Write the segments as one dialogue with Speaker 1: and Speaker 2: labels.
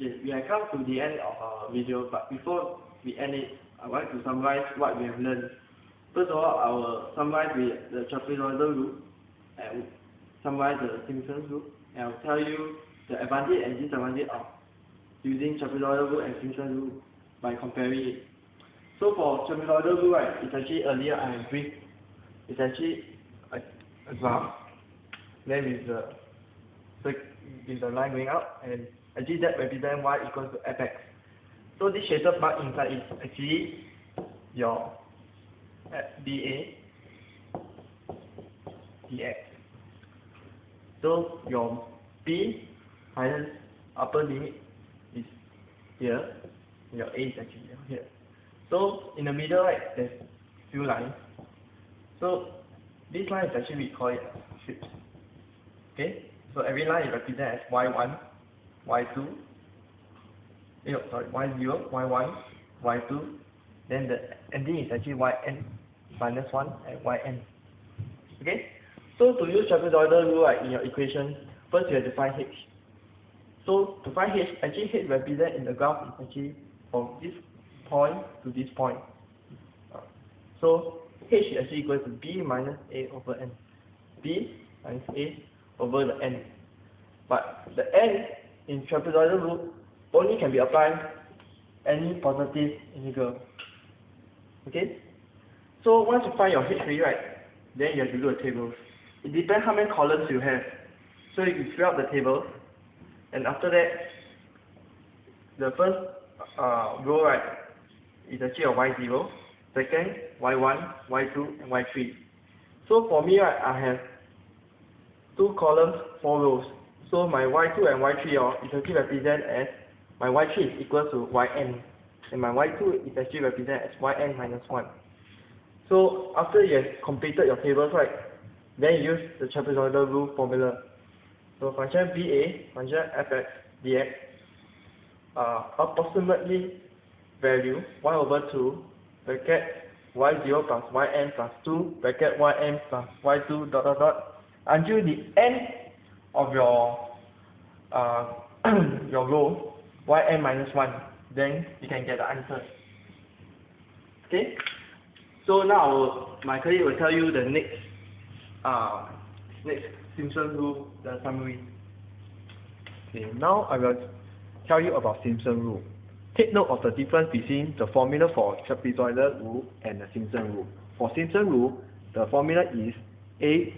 Speaker 1: Yes, we have come to the end of our video, but before we end it, I want to summarize what we have learned. First of all, I will summarize the trapezoidal rule, and summarize the Simpson's rule, and I will tell you the advantage and disadvantage of using trapezoidal rule and Simpson's rule by comparing it. So for trapezoidal rule, right, it's actually earlier I have briefed. It's actually a graph, then with the line going up, and actually that represents y equals to fx. So this shaded part inside is actually your dA dx. So your b minus upper limit is here, your a is actually here. So in the middle, right, there's few lines. So this line is actually, we call it strips. Okay, so every line is represented as y1, y2, y0, y1, y2, then the ending is actually yn minus 1 and yn. Okay, so to use trapezoidal rule, right, in your equation, first you have to find h. So to find h, actually h represented in the graph is actually from this point to this point. So h is actually equal to b minus a over n. b minus a over the n. But the n in trapezoidal rule only can be applied any positive integer. Okay? So once you find your h3, right, then you have to do a table. It depends how many columns you have. So you fill out the table, and after that, the first row, right, is actually a y0, second y1, y2, and y3. So for me, right, I have 2 columns, 4 rows. So my y2 and y3 is actually represented as, my y3 is equal to yn, and my y2 is actually represented as yn minus 1. So after you have completed your tables, right, then you use the trapezoidal rule formula. So function VA, function fx dx, approximately value 1 over 2, bracket y0 plus yn plus 2, bracket yn plus y2 dot dot dot, until the end of your your row, yn minus 1, then you can get the answer. Okay? So now my colleague will tell you the next Simpson rule, the summary.
Speaker 2: Okay, now I will tell you about Simpson rule. Take note of the difference between the formula for trapezoidal rule and the Simpson rule. For Simpson rule, the formula is a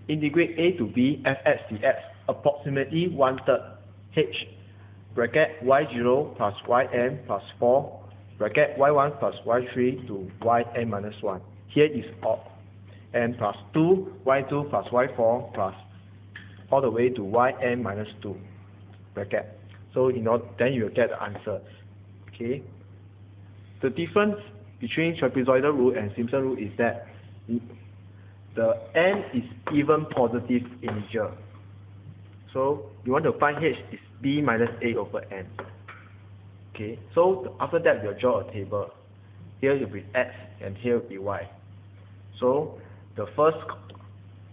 Speaker 2: integrate a to b fx dx approximately 1/3 h bracket y0 plus yn plus 4 bracket y1 plus y3 to yn minus 1. Here is n plus 2, y2 plus y4 plus all the way to yn minus 2 bracket. So then you will get the answer. Okay. The difference between trapezoidal rule and Simpson rule is that the n is even positive integer. So you want to find h is b minus a over n. Okay. So after that we'll draw a table. Here will be x and here will be y. So the first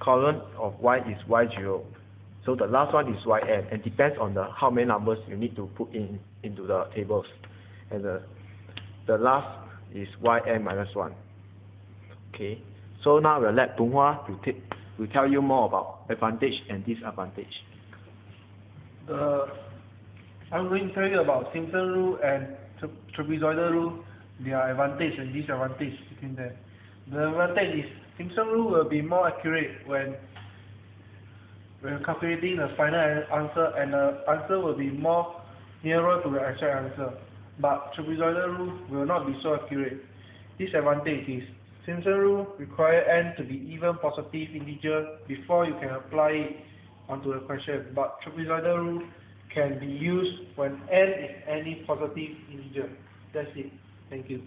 Speaker 2: column of y is y0. So the last one is yn, and depends on how many numbers you need to put into the tables. And the last is yn minus 1. Okay. So now we'll let Peng Hua to tell you more about advantage and disadvantage.
Speaker 3: I'm going to tell you about Simpson rule and trapezoidal rule, their advantage and disadvantage between them. The advantage is Simpson rule will be more accurate when calculating the final answer, and the answer will be more nearer to the actual answer. But trapezoidal rule will not be so accurate. Disadvantage is Simpson rule require n to be even positive integer before you can apply it onto the question, but trapezoidal rule can be used when n is any positive integer. That's it. Thank you.